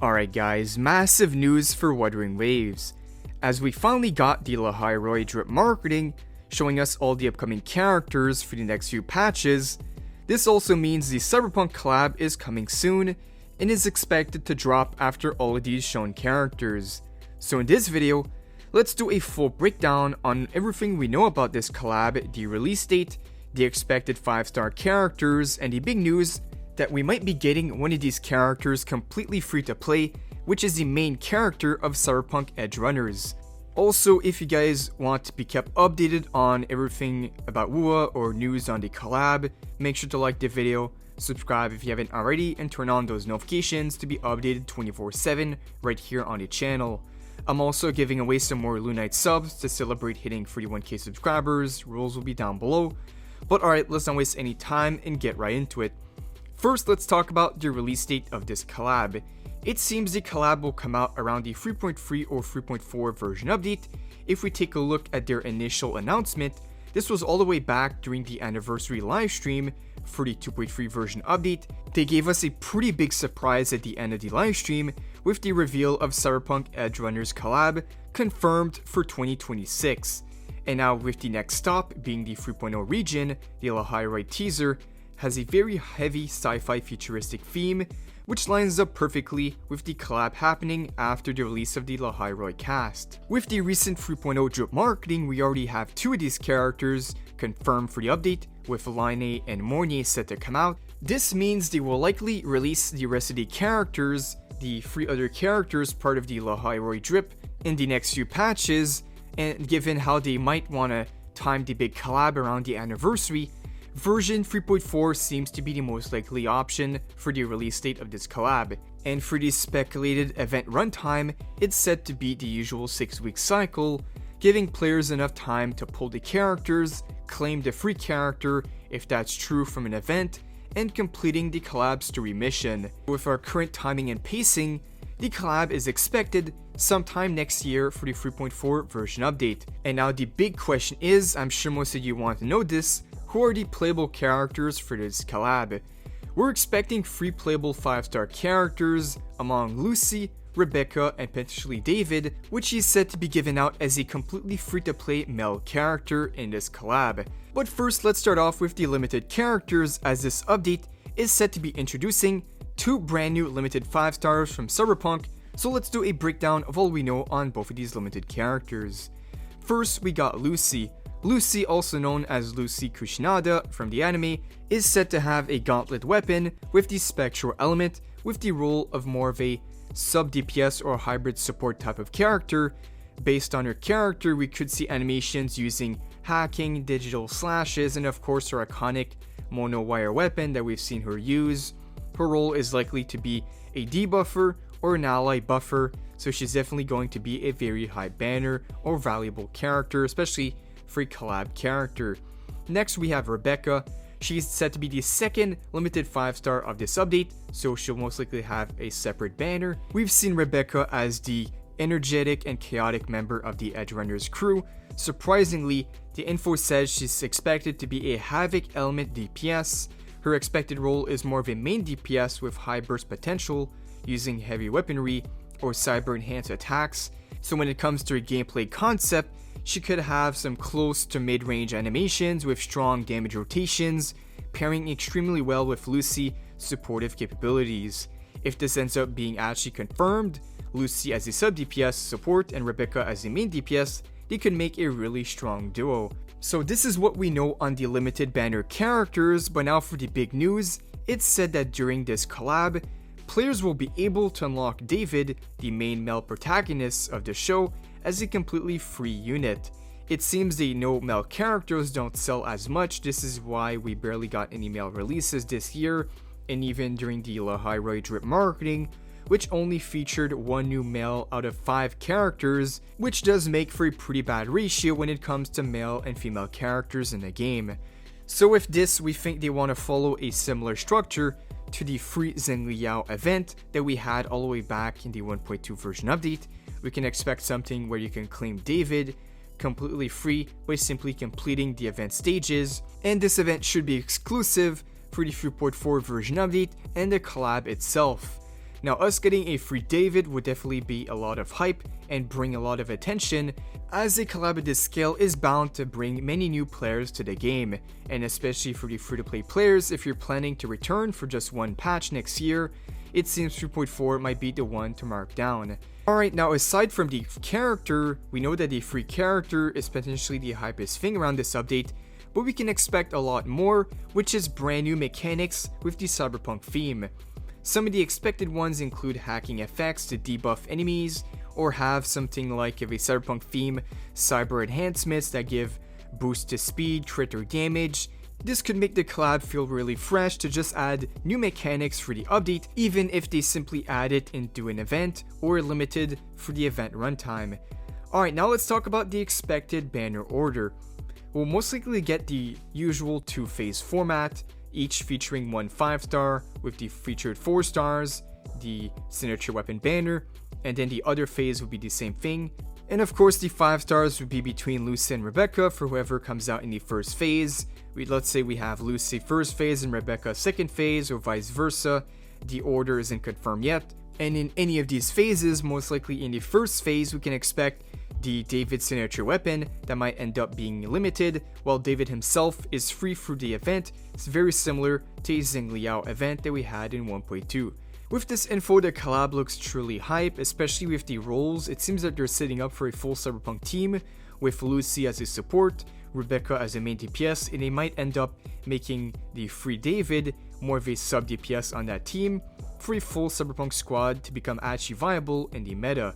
Alright guys, massive news for Wuthering Waves, as we finally got the Lahai drip marketing showing us all the upcoming characters for the next few patches. This also means the Cyberpunk collab is coming soon and is expected to drop after all of these shown characters. So in this video, let's do a full breakdown on everything we know about this collab, the release date, the expected 5-star characters, and the big news that we might be getting one of these characters completely free to play, which is the main character of Cyberpunk Edgerunners. Also, if you guys want to be kept updated on everything about WUWA or news on the collab, make sure to like the video, subscribe if you haven't already, and turn on those notifications to be updated 24/7 right here on the channel. I'm also giving away some more lunite subs to celebrate hitting 31k subscribers. Rules will be down below. But alright, let's not waste any time and get right into it. First, let's talk about the release date of this collab. It seems the collab will come out around the 3.3 or 3.4 version update. If we take a look at their initial announcement, this was all the way back during the anniversary livestream for the 2.3 version update. They gave us a pretty big surprise at the end of the livestream with the reveal of Cyberpunk Edgerunners collab confirmed for 2026. And now with the next stop being the 3.0 region, the Lahai teaser has a very heavy sci-fi futuristic theme, which lines up perfectly with the collab happening after the release of the Lahai cast. With the recent 3.0 drip marketing, we already have two of these characters confirmed for the update, with lunite and Mornier set to come out. This means they will likely release the rest of the characters, the 3 other characters part of the Lahai drip, in the next few patches, and given how they might want to time the big collab around the anniversary, version 3.4 seems to be the most likely option for the release date of this collab. And for the speculated event runtime, it's set to be the usual 6-week cycle, giving players enough time to pull the characters, claim the free character if that's true from an event, and completing the collab story mission. With our current timing and pacing, the collab is expected sometime next year for the 3.4 version update. And now the big question is, I'm sure most of you want to know this, who are the playable characters for this collab? We're expecting 3 playable 5-star characters among Lucy, Rebecca, and potentially David, which is said to be given out as a completely free-to-play male character in this collab. But first, let's start off with the limited characters, as this update is set to be introducing 2 brand new limited 5-stars from Cyberpunk, so let's do a breakdown of all we know on both of these limited characters. First, we got Lucy. Lucy, also known as Lucy Kushinada from the anime, is said to have a gauntlet weapon with the spectral element, with the role of more of a sub-DPS or hybrid support type of character. Based on her character, we could see animations using hacking, digital slashes, and of course her iconic mono wire weapon that we've seen her use. Her role is likely to be a debuffer or an ally buffer, so she's definitely going to be a very high banner or valuable character, especially for a collab character. Next, we have Rebecca. She's set to be the second limited 5-star of this update, so she'll most likely have a separate banner. We've seen Rebecca as the energetic and chaotic member of the Edgerunners crew. Surprisingly, the info says she's expected to be a Havoc element DPS. Her expected role is more of a main DPS with high burst potential, using heavy weaponry or cyber enhanced attacks. So when it comes to a gameplay concept, she could have some close to mid-range animations with strong damage rotations, pairing extremely well with Lucy's supportive capabilities. If this ends up being actually confirmed, Lucy as a sub-DPS support and Rebecca as a main DPS, they could make a really strong duo. So this is what we know on the limited banner characters, but now for the big news. It's said that during this collab, players will be able to unlock David, the main male protagonist of the show, as a completely free unit. It seems the no male characters don't sell as much. This is why we barely got any male releases this year, and even during the Lahai drip marketing, which only featured 1 new male out of 5 characters, which does make for a pretty bad ratio when it comes to male and female characters in the game. So with this, we think they want to follow a similar structure to the free Zhengliao event that we had all the way back in the 1.2 version update. We can expect something where you can claim David completely free by simply completing the event stages, and this event should be exclusive for the 3.4 version update and the collab itself. Now, us getting a free David would definitely be a lot of hype and bring a lot of attention, as a collab of this scale is bound to bring many new players to the game, and especially for the free-to-play players, if you're planning to return for just one patch next year, it seems 3.4 might be the one to mark down. Alright, now aside from the character, we know that the free character is potentially the hypest thing around this update, but we can expect a lot more, which is brand new mechanics with the cyberpunk theme. Some of the expected ones include hacking effects to debuff enemies, or have something like a cyberpunk theme, cyber enhancements that give boost to speed, crit or damage. This could make the collab feel really fresh to just add new mechanics for the update, even if they simply add it into an event or limited for the event runtime. Alright, now let's talk about the expected banner order. We'll most likely get the usual 2-phase format, each featuring one 5-star, with the featured 4 stars, the signature weapon banner, and then the other phase would be the same thing. And of course, the 5 stars would be between Lucy and Rebecca for whoever comes out in the first phase. Let's say we have Lucy first phase and Rebecca second phase, or vice versa. The order isn't confirmed yet. And in any of these phases, most likely in the first phase, we can expect the David signature weapon that might end up being limited, while David himself is free through the event. It's very similar to a Xing Liao event that we had in 1.2. With this info, the collab looks truly hype, especially with the roles. It seems that they're setting up for a full cyberpunk team, with Lucy as a support, Rebecca as a main DPS, and they might end up making the free David more of a sub DPS on that team for a full cyberpunk squad to become actually viable in the meta.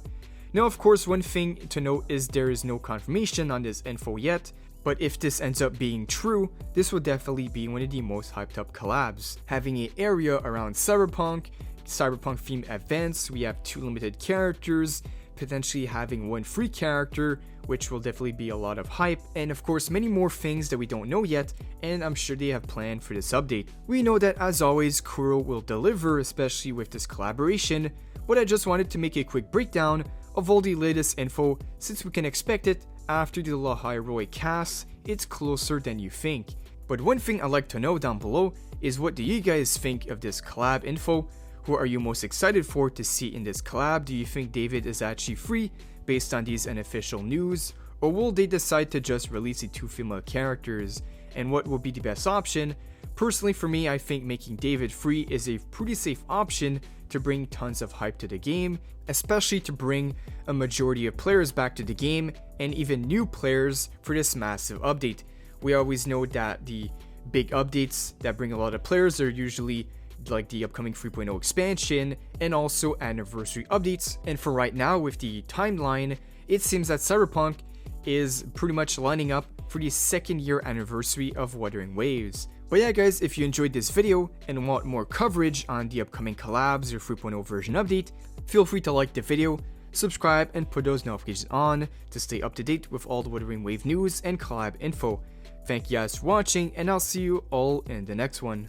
Now, of course, one thing to note is there is no confirmation on this info yet, but if this ends up being true, this will definitely be one of the most hyped up collabs. Having an area around cyberpunk themed events, we have 2 limited characters, potentially having 1 free character, which will definitely be a lot of hype, and of course many more things that we don't know yet, and I'm sure they have planned for this update. We know that as always, Kuro will deliver, especially with this collaboration, but I just wanted to make a quick breakdown of all the latest info, since we can expect it after the Lahairoi cast. It's closer than you think. But one thing I'd like to know down below is, what do you guys think of this collab info? Who are you most excited for to see in this collab? Do you think David is actually free based on these unofficial news? Or will they decide to just release the 2 female characters? And what will be the best option? Personally, for me, I think making David free is a pretty safe option to bring tons of hype to the game, especially to bring a majority of players back to the game and even new players for this massive update. We always know that the big updates that bring a lot of players are usually like the upcoming 3.0 expansion and also anniversary updates. And for right now, with the timeline, it seems that Cyberpunk is pretty much lining up for the 2nd year anniversary of Wuthering Waves. But yeah guys, if you enjoyed this video and want more coverage on the upcoming collabs or 3.0 version update, feel free to like the video, subscribe, and put those notifications on to stay up to date with all the Wuthering Wave news and collab info. Thank you guys for watching, and I'll see you all in the next one.